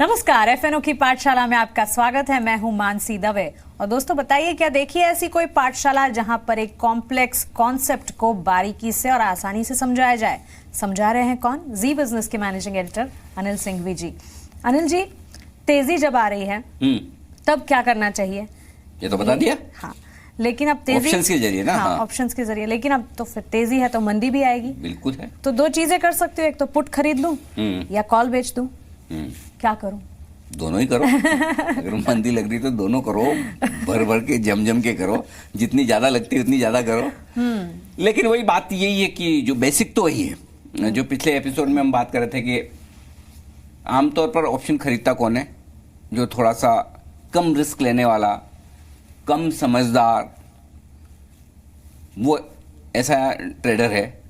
नमस्कार, एफएनओ की पाठशाला में आपका स्वागत है। मैं हूं मानसी दवे। और दोस्तों बताइए, क्या देखिए ऐसी कोई पाठशाला जहां पर एक कॉम्प्लेक्स कॉन्सेप्ट को बारीकी से और आसानी से समझाया जाए। समझा रहे हैं कौन? जी बिजनेस के मैनेजिंग एडिटर अनिल सिंघवी जी। अनिल जी, तेजी जब आ रही है तब क्या करना चाहिए? ये तो बता दिया। हाँ, लेकिन अब तेजी ऑप्शंस के जरिए ना। हाँ, ऑप्शंस के जरिए। लेकिन अब तो फिर तेजी है तो मंदी भी आएगी। बिल्कुल है। तो दो चीजें कर सकते हो, एक तो पुट खरीद लूं या कॉल बेच दूं। क्या करूं? दोनों ही करो। अगर मंदी लग रही तो दोनों करो, भर भर के जम जम के करो, जितनी ज्यादा लगती है उतनी ज्यादा करो। लेकिन वही बात यही है कि जो बेसिक तो वही है जो पिछले एपिसोड में हम बात कर रहे थे कि आमतौर पर ऑप्शन खरीदता कौन है? जो थोड़ा सा कम रिस्क लेने वाला, कम समझदार, वो ऐसा ट्रेडर है,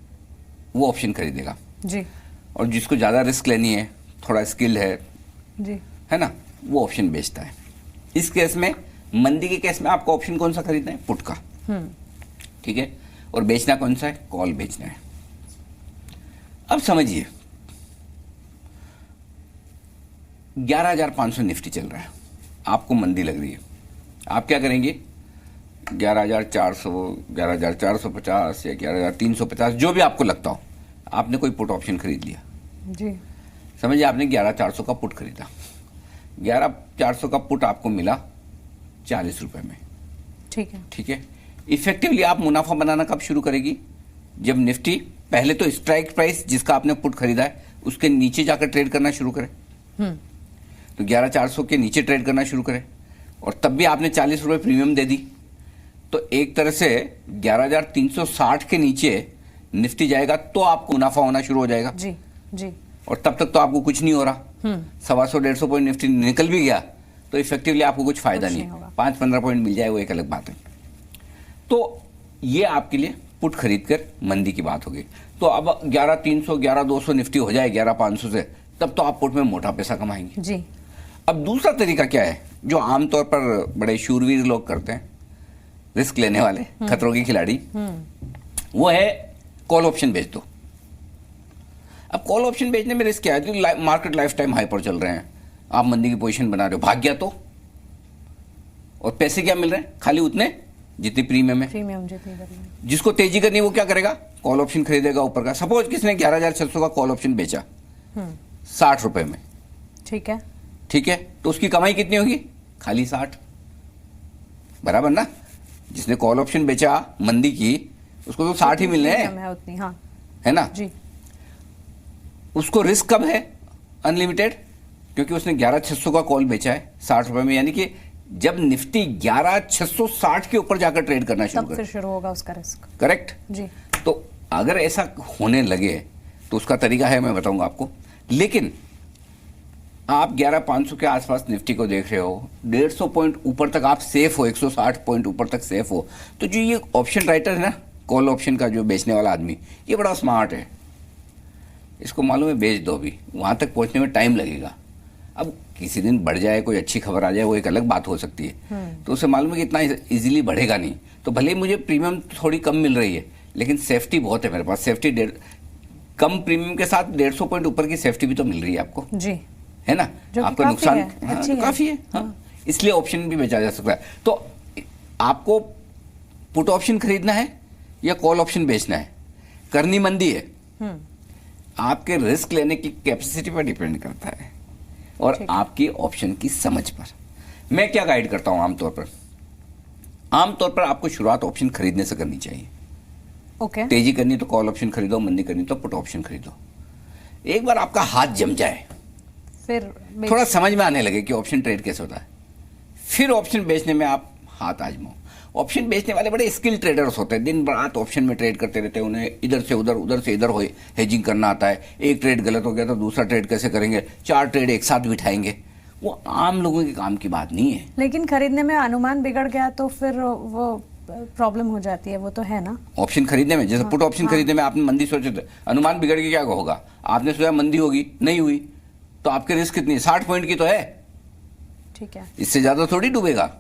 वो ऑप्शन खरीदेगा जी। और जिसको ज्यादा रिस्क लेनी है, थोड़ा स्किल है जी, है ना, वो ऑप्शन बेचता है। इस केस में, मंदी के केस में आपको ऑप्शन कौन सा खरीदना है? पुट का। ठीक है। और बेचना कौन सा है? कॉल बेचना है। अब समझिए, 11,500 निफ्टी चल रहा है, आपको मंदी लग रही है, आप क्या करेंगे? 11,400, 11,450 या 11,350, जो भी आपको लगता हो, आपने कोई पुट ऑप्शन खरीद लिया। जी। समझिए आपने 11,400 का पुट खरीदा। 11,400 का पुट आपको मिला 40 रुपए में। ठीक है। ठीक है। इफेक्टिवली आप मुनाफा बनाना कब शुरू करेगी? जब निफ्टी पहले तो स्ट्राइक प्राइस जिसका आपने पुट खरीदा है उसके नीचे जाकर ट्रेड करना शुरू करे। तो 11,400 के नीचे ट्रेड करना शुरू करे और तब भी आपने 40 रुपए प्रीमियम दे दी, तो एक तरह से 11,360 के नीचे निफ्टी जाएगा तो आपको मुनाफा होना शुरू हो जाएगा। जी जी। और तब तक तो आपको कुछ नहीं हो रहा। 125-150 पॉइंट निफ्टी निकल भी गया तो इफेक्टिवली आपको कुछ फायदा नहीं। 5-15 पॉइंट मिल जाए वो एक अलग बात है। तो ये आपके लिए पुट खरीद कर मंदी की बात होगी। तो अब 11,300, 11,200 निफ्टी हो जाए 11,500 से, तब तो आप पुट में मोटा पैसा कमाएंगे जी। अब दूसरा तरीका क्या है जो आमतौर पर बड़े शूरवीर लोग करते हैं, रिस्क लेने वाले, खतरों के खिलाड़ी, वो है कॉल ऑप्शन बेच दो। अब कॉल ऑप्शन बेचने में रिस्क क्या है? मार्केट लाइफ टाइम हाई पर चल रहे हैं, आप मंदी की पोजीशन बना रहे हो, भाग गया तो, और पैसे क्या मिल रहे हैं? खाली उतने जितनी प्रीमियम है। प्रीमियम जितनी करनी है। जिसको तेजी करनी है वो क्या करेगा? कॉल ऑप्शन खरीदेगा ऊपर का। सपोज किसने 11,600 का कॉल ऑप्शन बेचा 60 रुपए में। ठीक है। ठीक है, तो उसकी कमाई कितनी होगी? खाली 60, बराबर ना? जिसने कॉल ऑप्शन बेचा मंदी की, उसको तो 60 ही मिलने हैं, उतनी। हाँ, है ना? जी। उसको रिस्क कब है? अनलिमिटेड, क्योंकि उसने 11,600 का कॉल बेचा है 60 रुपए में, यानी कि जब निफ्टी 11,660 के ऊपर जाकर ट्रेड करना शुरू तब फिर शुरू होगा उसका रिस्क। करेक्ट जी। तो अगर ऐसा होने लगे तो उसका तरीका है, मैं बताऊंगा आपको। लेकिन आप 11,500 के आसपास निफ्टी को देख रहे हो, 150 पॉइंट ऊपर तक आप सेफ हो, 160 पॉइंट ऊपर तक सेफ हो, तो जो ये ऑप्शन राइटर है ना, कॉल ऑप्शन का जो बेचने वाला आदमी, ये बड़ा स्मार्ट है। इसको मालूम है बेच दो, भी वहां तक पहुंचने में टाइम लगेगा। अब किसी दिन बढ़ जाए, कोई अच्छी खबर आ जाए, वो एक अलग बात हो सकती है। तो उसे मालूम है कि इतना इजीली बढ़ेगा नहीं, तो भले ही मुझे प्रीमियम थोड़ी कम मिल रही है लेकिन सेफ्टी बहुत है मेरे पास। सेफ्टी कम प्रीमियम के साथ 150 पॉइंट ऊपर की सेफ्टी भी तो मिल रही है आपको, जी, है ना? आपका नुकसान काफी है। हाँ। इसलिए ऑप्शन भी बेचा जा सकता है। तो आपको पुट ऑप्शन खरीदना है या कॉल ऑप्शन बेचना है? करनी मंदी है, आपके रिस्क लेने की कैपेसिटी पर डिपेंड करता है और आपकी ऑप्शन की समझ पर। मैं क्या गाइड करता हूं आमतौर पर? आमतौर पर आपको शुरुआत ऑप्शन खरीदने से करनी चाहिए। ओके। तेजी करनी तो कॉल ऑप्शन खरीदो, मंदी करनी तो पुट ऑप्शन खरीदो। एक बार आपका हाथ जम जाए, फिर थोड़ा समझ में आने लगे कि ऑप्शन ट्रेड कैसे होता है, फिर ऑप्शन बेचने में आप हाथ आजमाओ। ऑप्शन बेचने वाले बड़े स्किल ट्रेडर्स होते हैं, दिन रात ऑप्शन में ट्रेड करते रहते हैं। उन्हें इधर से उधर, उधर से इधर हो हेजिंग करना आता है। एक ट्रेड गलत हो गया तो दूसरा ट्रेड कैसे करेंगे, 4 ट्रेड एक साथ बिठाएंगे। वो आम लोगों के काम की बात नहीं है। लेकिन खरीदने में अनुमान बिगड़ गया तो फिर वो प्रॉब्लम हो जाती है, वो तो है ना? ऑप्शन खरीदने में, जैसे पुट ऑप्शन खरीदने में आपने मंदी सोचे थे, अनुमान बिगड़ के क्या होगा? आपने सोचा मंदी होगी, नहीं हुई, तो आपके रिस्क कितनी? 60 पॉइंट की तो है। ठीक है, इससे ज्यादा थोड़ी डूबेगा।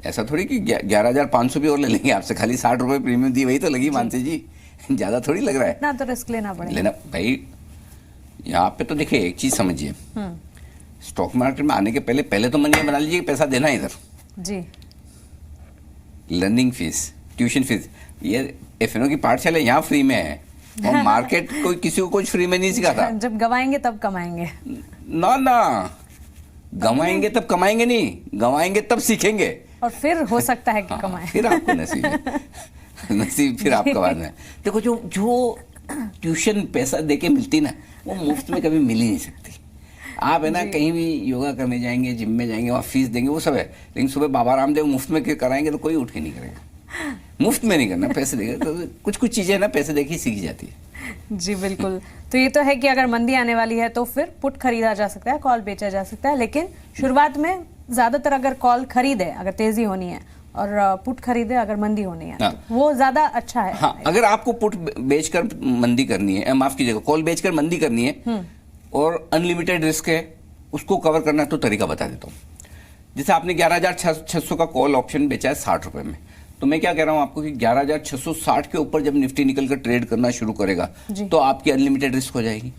ऐसा थोड़ी कि 11,500 भी और ले लेंगे आपसे, खाली 60 रुपए प्रीमियम दी, वही तो लगी मानसी जी। ज्यादा थोड़ी लग रहा है ना, तो रिस्क लेना पड़ेगा। लेना भाई। यहाँ पे तो देखिए एक चीज समझिए, स्टॉक मार्केट में आने के पहले तो मन ये बना लीजिए कि पैसा देना है इधर। जी। लर्निंग फीस, ट्यूशन फीस, ये एफएनओ की पाठशाला यहाँ फ्री में है और मार्केट कोई किसी को कुछ फ्री में नहीं सिखाता। जब गवाएंगे तब कमाएंगे। ना, गवाएंगे तब कमाएंगे नहीं, गवाएंगे तब सीखेंगे और फिर हो सकता है कि कमाएं। फिर आपको नसीब है। नसीब फिर आपका बाद में। देखो जो ट्यूशन पैसा देके मिलती ना, वो मुफ्त में कभी मिल ही नहीं सकती। आप है ना कहीं भी योगा करने जाएंगे, जिम में जाएंगे, वहाँ फीस देंगे, वो सब है, लेकिन सुबह बाबा रामदेव मुफ्त में कराएंगे तो कोई उठ के नहीं करेगा। मुफ्त में नहीं करना, पैसे देगा। तो कुछ चीजें ना पैसे देके सीखी जाती है। जी बिल्कुल। तो ये तो है कि अगर मंदी आने वाली है तो फिर पुट खरीदा जा सकता है, कॉल बेचा जा सकता है, लेकिन शुरुआत में ज्यादातर अगर कॉल खरीदे अगर तेजी होनी है और पुट खरीदे अगर मंदी होनी है, हाँ। तो वो ज्यादा अच्छा है। हाँ, अगर आपको पुट बेचकर मंदी करनी है, माफ कीजिएगा, कॉल बेचकर मंदी करनी है और अनलिमिटेड रिस्क है, उसको कवर करना है, तो तरीका बता देता हूँ। जैसे आपने 11,600 का कॉल ऑप्शन बेचा है 60 रुपए में, तो मैं क्या कह रहा हूं आपको कि 11,660 के ऊपर जब निफ्टी निकलकर ट्रेड करना शुरू करेगा तो आपकी अनलिमिटेड रिस्क हो जाएगी।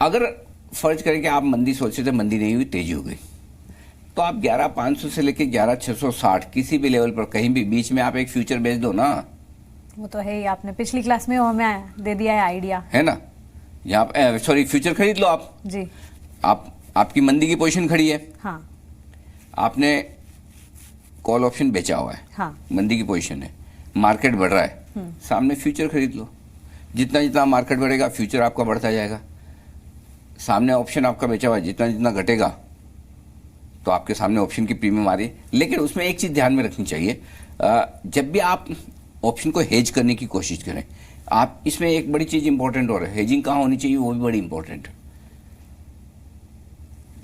अगर फर्ज करें कि आप मंदी सोचे थे, मंदी नहीं हुई, तेजी हो गई, तो आप 11,500 से लेके 11,660 किसी भी लेवल पर कहीं भी बीच में आप एक फ्यूचर बेच दो ना। वो तो है ही, आपने पिछली क्लास में वो हमें दे दिया है आइडिया, है ना। यहाँ सॉरी फ्यूचर खरीद लो आप जी। आपकी मंदी की पोजीशन खड़ी है, हाँ। आपने कॉल ऑप्शन बेचा हुआ है, हाँ। मंदी की पोजीशन है, मार्केट बढ़ रहा है, सामने फ्यूचर खरीद लो। जितना जितना मार्केट बढ़ेगा फ्यूचर आपका बढ़ता जाएगा। सामने ऑप्शन आपका बेचा हुआ है, जितना जितना घटेगा तो आपके सामने ऑप्शन की प्रीमियम आ रही है। लेकिन उसमें एक चीज ध्यान में रखनी चाहिए, जब भी आप ऑप्शन को हेज करने की कोशिश करें, आप इसमें एक बड़ी चीज इंपॉर्टेंट हो रहा है, हेजिंग कहाँ होनी चाहिए वो भी बड़ी इंपॉर्टेंट है।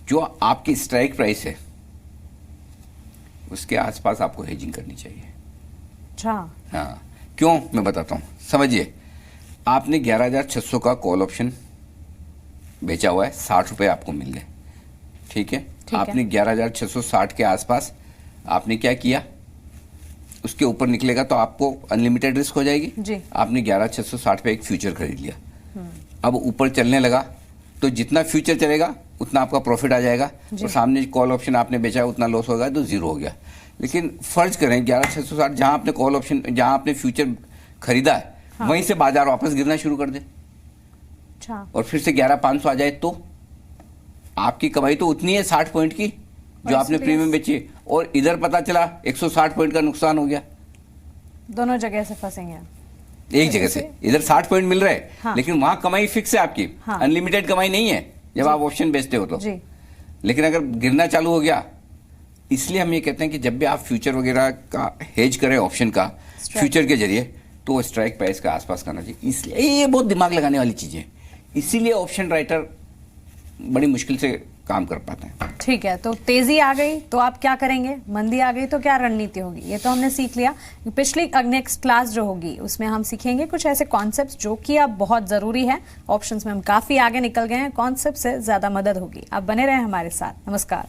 जो आपकी स्ट्राइक प्राइस है उसके आसपास आपको हेजिंग करनी चाहिए। अच्छा। हाँ, क्यों, मैं बताता हूं, समझिए। आपने 11,600 का कॉल ऑप्शन बेचा हुआ है, 60 रुपए आपको मिल गए, ठीक है। आपने 11,660 के आसपास आपने क्या किया, उसके ऊपर निकलेगा तो आपको अनलिमिटेड रिस्क हो जाएगी जी। आपने 11,660 पे एक फ्यूचर खरीद लिया। अब ऊपर चलने लगा तो जितना फ्यूचर चलेगा उतना आपका प्रॉफिट आ जाएगा और सामने कॉल ऑप्शन आपने बेचा है उतना लॉस होगा तो जीरो हो गया। लेकिन फर्ज करें 11,660 जहां आपने कॉल ऑप्शन, जहां आपने फ्यूचर खरीदा है, हाँ। वहीं से बाजार वापस गिरना शुरू कर दे, अच्छा, और फिर से 11,500 आ जाए, तो आपकी कमाई तो उतनी है 60 पॉइंट की जो आपने प्रीमियम बेची, और इधर पता चला 160 पॉइंट का नुकसान हो गया। दोनों जगह से फंसेंगे। एक जगह से इधर 60 पॉइंट मिल रहे हैं, हाँ। लेकिन वहां कमाई फिक्स है आपकी, हाँ। अनलिमिटेड कमाई नहीं है जब आप ऑप्शन बेचते हो तो जी। लेकिन अगर गिरना चालू हो गया, इसलिए हम ये कहते हैं कि जब भी आप फ्यूचर वगैरह का हेज करें ऑप्शन का फ्यूचर के जरिए, तो वो स्ट्राइक प्राइस का आसपास करना चाहिए। इसलिए ये बहुत दिमाग लगाने वाली चीजें, इसीलिए ऑप्शन राइटर बड़ी मुश्किल से काम कर पाते हैं। ठीक है, तो तेजी आ गई तो आप क्या करेंगे, मंदी आ गई तो क्या रणनीति होगी, ये तो हमने सीख लिया। पिछली नेक्स्ट क्लास जो होगी उसमें हम सीखेंगे कुछ ऐसे कॉन्सेप्ट्स जो कि अब बहुत जरूरी है। ऑप्शंस में हम काफी आगे निकल गए हैं, कॉन्सेप्ट से ज्यादा मदद होगी। आप बने रहें हमारे साथ। नमस्कार।